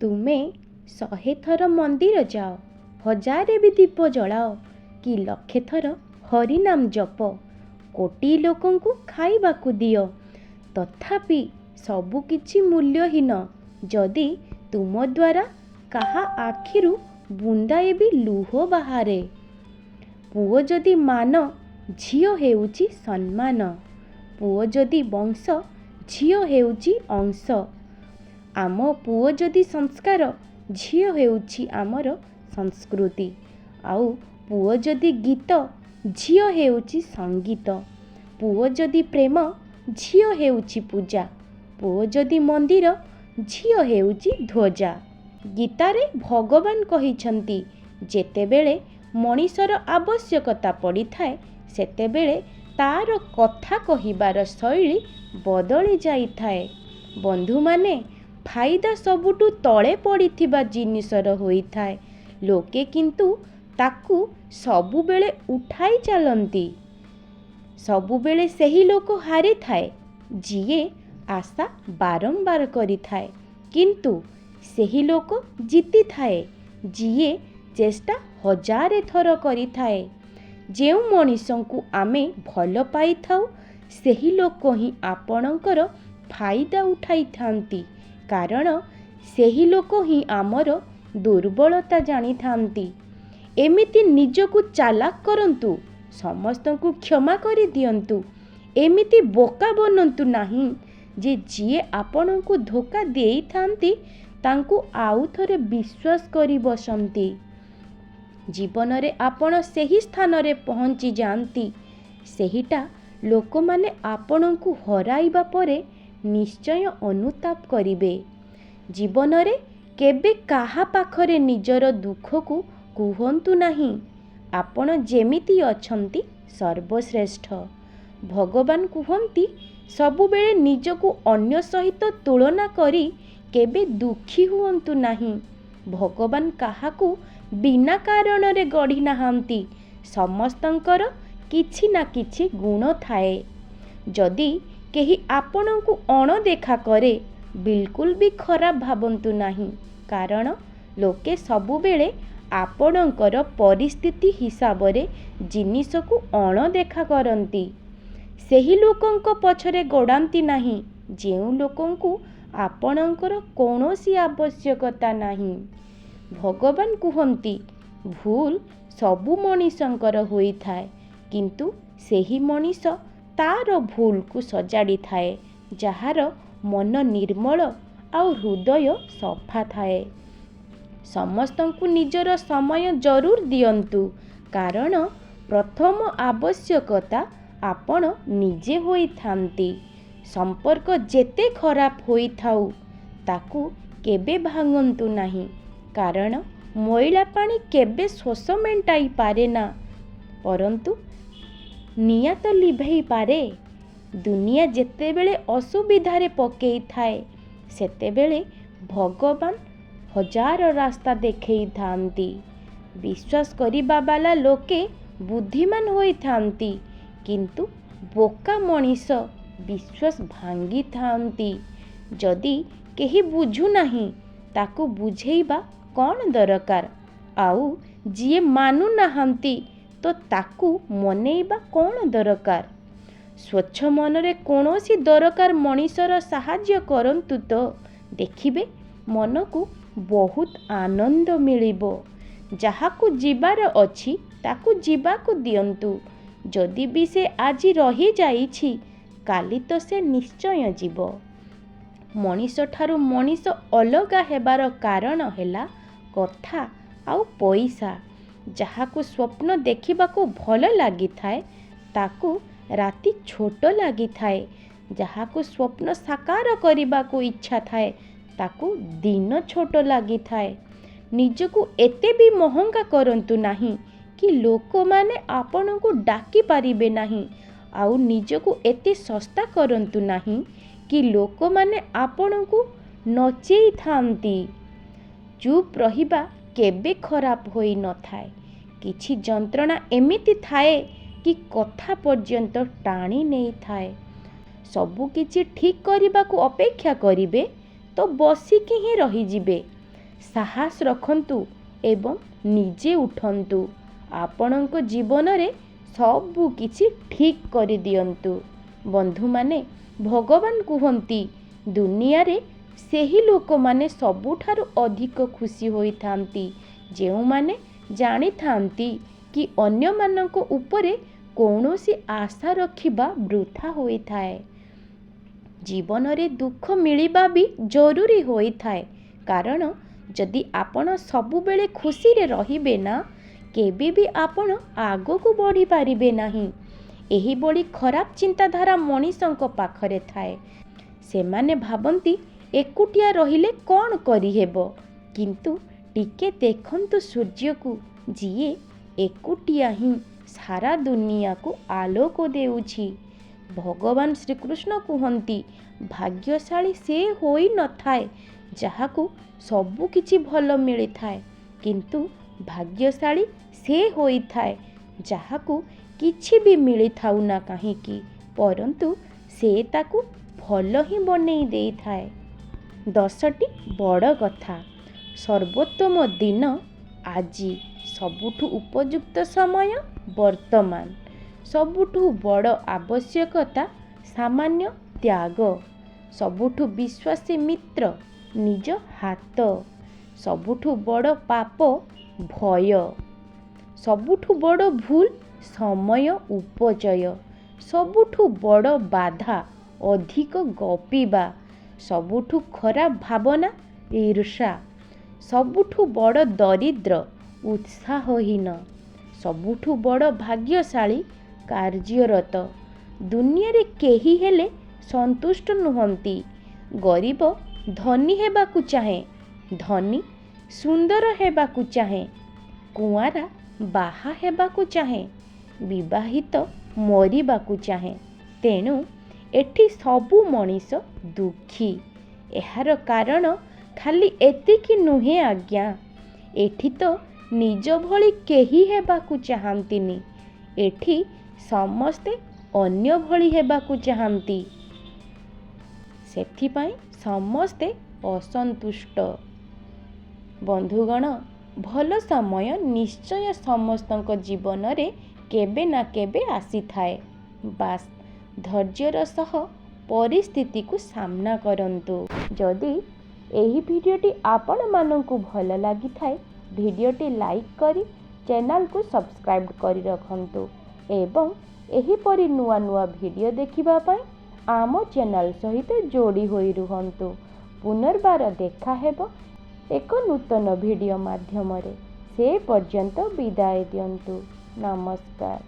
ତୁମେ 100 ଥର ମନ୍ଦିର ଯାଅ, 1000 ବି ଦୀପ ଜଳାଅ, କି 1,00,000 ଥର ହରିନାମ ଜପ, କୋଟି ଲୋକଙ୍କୁ ଖାଇବାକୁ ଦିଅ, ତଥାପି ସବୁକିଛି ମୂଲ୍ୟହୀନ ଯଦି ତୁମ ଦ୍ୱାରା କାହା ଆଖିରୁ ବୁନ୍ଦାଏ ବି ଲୁହ ବାହାରେ। ପୁଅ ଯଦି ମାନ, ଝିଅ ହେଉଛି ସମ୍ମାନ। ପୁଅ ଯଦି ବଂଶ, ଝିଅ ହେଉଛି ଅଂଶ। ଆମ ପୁଅ ଯଦି ସଂସ୍କାର, ଝିଅ ହେଉଛି ଆମର ସଂସ୍କୃତି। ଆଉ ପୁଅ ଯଦି ଗୀତ, ଝିଅ ହେଉଛି ସଙ୍ଗୀତ। ପୁଅ ଯଦି ପ୍ରେମ, ଝିଅ ହେଉଛି ପୂଜା। ପୁଅ ଯଦି ମନ୍ଦିର, ଝିଅ ହେଉଛି ଧ୍ୱଜା। ଗୀତାରେ ଭଗବାନ କହିଛନ୍ତି, ଯେତେବେଳେ ମଣିଷର ଆବଶ୍ୟକତା ପଡ଼ିଥାଏ ସେତେବେଳେ ତାର କଥା କହିବାର ଶୈଳୀ ବଦଳି ଯାଇଥାଏ। ବନ୍ଧୁମାନେ, ଫାଇଦା ସବୁଠୁ ତଳେ ପଡ଼ିଥିବା ଜିନିଷର ହୋଇଥାଏ। ଲୋକେ କିନ୍ତୁ ତାକୁ ସବୁବେଳେ ଉଠାଇ ଚାଲନ୍ତି। ସବୁବେଳେ ସେହି ଲୋକ ହାରିଥାଏ ଯିଏ ଆଶା ବାରମ୍ବାର କରିଥାଏ, କିନ୍ତୁ ସେହି ଲୋକ ଜିତିଥାଏ ଯିଏ ଚେଷ୍ଟା 1000 ଥର କରିଥାଏ। ଯେଉଁ ମଣିଷଙ୍କୁ ଆମେ ଭଲ ପାଇଥାଉ, ସେହି ଲୋକ ହିଁ ଆପଣଙ୍କର ଫାଇଦା ଉଠାଇଥାନ୍ତି, କାରଣ ସେହି ଲୋକ ହିଁ ଆମର ଦୁର୍ବଳତା ଜାଣିଥାନ୍ତି। ଏମିତି ନିଜକୁ ଚାଲାକ କରନ୍ତୁ, ସମସ୍ତଙ୍କୁ କ୍ଷମା କରିଦିଅନ୍ତୁ। ଏମିତି ବୋକା ବନନ୍ତୁ ନାହିଁ ଯେ ଯିଏ ଆପଣଙ୍କୁ ଧୋକା ଦେଇଥାନ୍ତି ତାଙ୍କୁ ଆଉ ଥରେ ବିଶ୍ୱାସ କରି ବସନ୍ତି। ଜୀବନରେ ଆପଣ ସେହି ସ୍ଥାନରେ ପହଞ୍ଚି ଯାଆନ୍ତି, ସେହିଟା ଲୋକମାନେ ଆପଣଙ୍କୁ ହରାଇବା ପରେ ନିଶ୍ଚୟ ଅନୁତାପ କରିବେ। ଜୀବନରେ କେବେ କାହା ପାଖରେ ନିଜର ଦୁଃଖକୁ କୁହନ୍ତୁ ନାହିଁ। ଆପଣ ଯେମିତି ଅଛନ୍ତି ସର୍ବଶ୍ରେଷ୍ଠ। ଭଗବାନ କୁହନ୍ତି, ସବୁବେଳେ ନିଜକୁ ଅନ୍ୟ ସହିତ ତୁଳନା କରି କେବେ ଦୁଃଖୀ ହୁଅନ୍ତୁ ନାହିଁ। ଭଗବାନ କାହାକୁ ବିନା କାରଣରେ ଗଢ଼ି ନାହାନ୍ତି। ସମସ୍ତଙ୍କର କିଛି ନା କିଛି ଗୁଣ ଥାଏ। ଯଦି କେହି ଆପଣଙ୍କୁ ଅଣଦେଖା କରେ, ବିଲକୁଲ ବି ଖରାପ ଭାବନ୍ତୁ ନାହିଁ, କାରଣ ଲୋକେ ସବୁବେଳେ ଆପଣଙ୍କର ପରିସ୍ଥିତି ହିସାବରେ ଜିନିଷକୁ ଅଣଦେଖା କରନ୍ତି। ସେହି ଲୋକଙ୍କ ପଛରେ ଗୋଡ଼ାନ୍ତି ନାହିଁ ଯେଉଁ ଲୋକଙ୍କୁ ଆପଣଙ୍କର କୌଣସି ଆବଶ୍ୟକତା ନାହିଁ। ଭଗବାନ କୁହନ୍ତି, ଭୁଲ ସବୁ ମଣିଷଙ୍କର ହୋଇଥାଏ, କିନ୍ତୁ ସେହି ମଣିଷ ତାର ଭୁଲକୁ ସଜାଡ଼ିଥାଏ ଯାହାର ମନ ନିର୍ମଳ ଆଉ ହୃଦୟ ସଫା ଥାଏ। ସମସ୍ତଙ୍କୁ ନିଜର ସମୟ ଜରୁର ଦିଅନ୍ତୁ, କାରଣ ପ୍ରଥମ ଆବଶ୍ୟକତା ଆପଣ ନିଜେ ହୋଇଥାନ୍ତି। ସମ୍ପର୍କ ଯେତେ ଖରାପ ହୋଇଥାଉ ତାକୁ କେବେ ଭାଙ୍ଗନ୍ତୁ ନାହିଁ, କାରଣ ମଇଳା ପାଣି କେବେ ଶୋଷ ମେଣ୍ଟାଇ ପାରେ ନା, ପରନ୍ତୁ ନିଆଁ ତ ଲିଭେଇ ପାରେ। ଦୁନିଆ ଯେତେବେଳେ ଅସୁବିଧାରେ ପକେଇଥାଏ, ସେତେବେଳେ ଭଗବାନ 1000 ରାସ୍ତା ଦେଖେଇଥାନ୍ତି। ବିଶ୍ୱାସ କରିବା ବାଲା ଲୋକେ ବୁଦ୍ଧିମାନ ହୋଇଥାନ୍ତି, କିନ୍ତୁ ବୋକା ମଣିଷ ବିଶ୍ୱାସ ଭାଙ୍ଗିଥାନ୍ତି। ଯଦି କେହି ବୁଝୁନାହିଁ, ତାକୁ ବୁଝେଇବା କ'ଣ ଦରକାର? ଆଉ ଯିଏ ମାନୁନାହାନ୍ତି ତ ତାକୁ ମନେଇବା କ'ଣ ଦରକାର? ସ୍ୱଚ୍ଛ ମନରେ କୌଣସି ଦରକାର ମଣିଷର ସାହାଯ୍ୟ କରନ୍ତୁ ତ ଦେଖିବେ ମନକୁ ବହୁତ ଆନନ୍ଦ ମିଳିବ। ଯାହାକୁ ଯିବାର ଅଛି ତାକୁ ଯିବାକୁ ଦିଅନ୍ତୁ। ଯଦି ବି ସେ ଆଜି ରହିଯାଇଛି, କାଲି ତ ସେ ନିଶ୍ଚୟ ଯିବ। ମଣିଷଠାରୁ ମଣିଷ ଅଲଗା ହେବାର କାରଣ ହେଲା କଥା ଆଉ ପଇସା। ଯାହାକୁ ସ୍ୱପ୍ନ ଦେଖିବାକୁ ଭଲ ଲାଗିଥାଏ, ତାକୁ ରାତି ଛୋଟ ଲାଗିଥାଏ। ଯାହାକୁ ସ୍ୱପ୍ନ ସାକାର କରିବାକୁ ଇଚ୍ଛା ଥାଏ, ତାକୁ ଦିନ ଛୋଟ ଲାଗିଥାଏ। ନିଜକୁ ଏତେ ବି ମହଙ୍ଗା କରନ୍ତୁ ନାହିଁ କି ଲୋକମାନେ ଆପଣଙ୍କୁ ଡାକି ପାରିବେ ନାହିଁ, ଆଉ ନିଜକୁ ଏତେ ଶସ୍ତା କରନ୍ତୁ ନାହିଁ କି ଲୋକମାନେ ଆପଣଙ୍କୁ ନଚେଇଥାନ୍ତି। ଚୁପ୍ ରହିବା କେବେ ଖରାପ ହୋଇନଥାଏ। କିଛି ଯନ୍ତ୍ରଣା ଏମିତି ଥାଏ କି କଥା ପର୍ଯ୍ୟନ୍ତ ଟାଣି ନେଇଥାଏ। ସବୁ କିଛି ଠିକ୍ କରିବାକୁ ଅପେକ୍ଷା କରିବେ ତ ବସିକି ହିଁ ରହିଯିବେ। ସାହସ ରଖନ୍ତୁ ଏବଂ ନିଜେ ଉଠନ୍ତୁ। ଆପଣଙ୍କ ଜୀବନରେ ସବୁ କିଛି ଠିକ୍ କରିଦିଅନ୍ତୁ। ବନ୍ଧୁମାନେ, ଭଗବାନ କୁହନ୍ତି ଦୁନିଆରେ ସେହି ଲୋକମାନେ ସବୁଠାରୁ ଅଧିକ ଖୁସି ହୋଇଥାନ୍ତି ଯେଉଁମାନେ ଜାଣିଥାନ୍ତି କି ଅନ୍ୟମାନଙ୍କ ଉପରେ କୌଣସି ଆଶା ରଖିବା ବୃଥା ହୋଇଥାଏ। ଜୀବନରେ ଦୁଃଖ ମିଳିବା ବି ଜରୁରୀ ହୋଇଥାଏ, କାରଣ ଯଦି ଆପଣ ସବୁବେଳେ ଖୁସିରେ ରହିବେ ନା, କେବେ ବି ଆପଣ ଆଗକୁ ବଢ଼ିପାରିବେ ନାହିଁ। ଏହିଭଳି ଖରାପ ଚିନ୍ତାଧାରା ମଣିଷଙ୍କ ପାଖରେ ଥାଏ। ସେମାନେ ଭାବନ୍ତି ଏକୁଟିଆ ରହିଲେ କ'ଣ କରିହେବ, କିନ୍ତୁ ଟିକେ ଦେଖନ୍ତୁ ସୂର୍ଯ୍ୟକୁ, ଯିଏ ଏକୁଟିଆ ହିଁ ସାରା ଦୁନିଆକୁ ଆଲୋକ ଦେଉଛି। ଭଗବାନ ଶ୍ରୀକୃଷ୍ଣ କୁହନ୍ତି ଭାଗ୍ୟଶାଳୀ ସେ ହୋଇନଥାଏ ଯାହାକୁ ସବୁ କିଛି ଭଲ ମିଳିଥାଏ, କିନ୍ତୁ ଭାଗ୍ୟଶାଳୀ ସେ ହୋଇଥାଏ ଯାହାକୁ କିଛି ବି ମିଳିଥାଉ ନା କାହିଁକି, ପରନ୍ତୁ ସେ ତାକୁ ଭଲ ହିଁ ବନେଇ ଦେଇଥାଏ। 10ଟି ବଡ଼ କଥା। ସର୍ବୋତ୍ତମ ଦିନ ଆଜି। ସବୁଠୁ ଉପଯୁକ୍ତ ସମୟ ବର୍ତ୍ତମାନ। ସବୁଠୁ ବଡ଼ ଆବଶ୍ୟକତା ସାମାନ୍ୟ ତ୍ୟାଗ। ସବୁଠୁ ବିଶ୍ୱାସୀ ମିତ୍ର ନିଜ ହାତ। ସବୁଠୁ ବଡ଼ ପାପ ଭୟ। ସବୁଠୁ ବଡ଼ ଭୁଲ ସମୟ ଉପଚୟ। ସବୁଠୁ ବଡ଼ ବାଧା ଅଧିକ ଗପିବା। ସବୁଠୁ ଖରାପ ଭାବନା ଈର୍ଷା। ସବୁଠୁ ବଡ଼ ଦରିଦ୍ର ଉତ୍ସାହହୀନ। ସବୁଠୁ ବଡ଼ ଭାଗ୍ୟଶାଳୀ କାର୍ଯ୍ୟରତ। ଦୁନିଆରେ କେହି ହେଲେ ସନ୍ତୁଷ୍ଟ ନୁହନ୍ତି। ଗରିବ ଧନୀ ହେବାକୁ ଚାହେଁ, ଧନୀ ସୁନ୍ଦର ହେବାକୁ ଚାହେଁ, କୁଆଁରା ବାହା ହେବାକୁ ଚାହେଁ, ବିବାହିତ ମରିବାକୁ ଚାହେଁ। ତେଣୁ ଏଠି ସବୁ ମଣିଷ ଦୁଃଖୀ। ଏହାର କାରଣ ଖାଲି ଏତିକି ନୁହେଁ ଆଜ୍ଞା। ଏଠି ତ ନିଜ ଭଳି କେହି ହେବାକୁ ଚାହାନ୍ତିନି। ଏଠି ସମସ୍ତେ ଅନ୍ୟ ଭଳି ହେବାକୁ ଚାହାନ୍ତି। ସେଥିପାଇଁ ସମସ୍ତେ ଅସନ୍ତୁଷ୍ଟ। ବନ୍ଧୁଗଣ, ଭଲ ସମୟ ନିଶ୍ଚୟ ସମସ୍ତଙ୍କ ଜୀବନରେ କେବେ ନା କେବେ ଆସିଥାଏ। ବାସ୍ ଧୈର୍ଯ୍ୟର ସହ ପରିସ୍ଥିତିକୁ ସାମ୍ନା କରନ୍ତୁ। ଯଦି ଏହି ଭିଡ଼ିଓଟି ଆପଣମାନଙ୍କୁ ଭଲ ଲାଗିଥାଏ, ଭିଡ଼ିଓଟି ଲାଇକ୍ କରି ଚ୍ୟାନେଲକୁ ସବସ୍କ୍ରାଇବ୍ କରି ରଖନ୍ତୁ ଏବଂ ଏହିପରି ନୂଆ ନୂଆ ଭିଡ଼ିଓ ଦେଖିବା ପାଇଁ ଆମ ଚ୍ୟାନେଲ ସହିତ ଯୋଡ଼ି ହୋଇ ରୁହନ୍ତୁ। ପୁନର୍ବାର ଦେଖା ହେବ ଏକ ନୂତନ ଭିଡ଼ିଓ ମାଧ୍ୟମରେ। ସେ ପର୍ଯ୍ୟନ୍ତ ବିଦାୟ ଦିଅନ୍ତୁ। ନମସ୍କାର।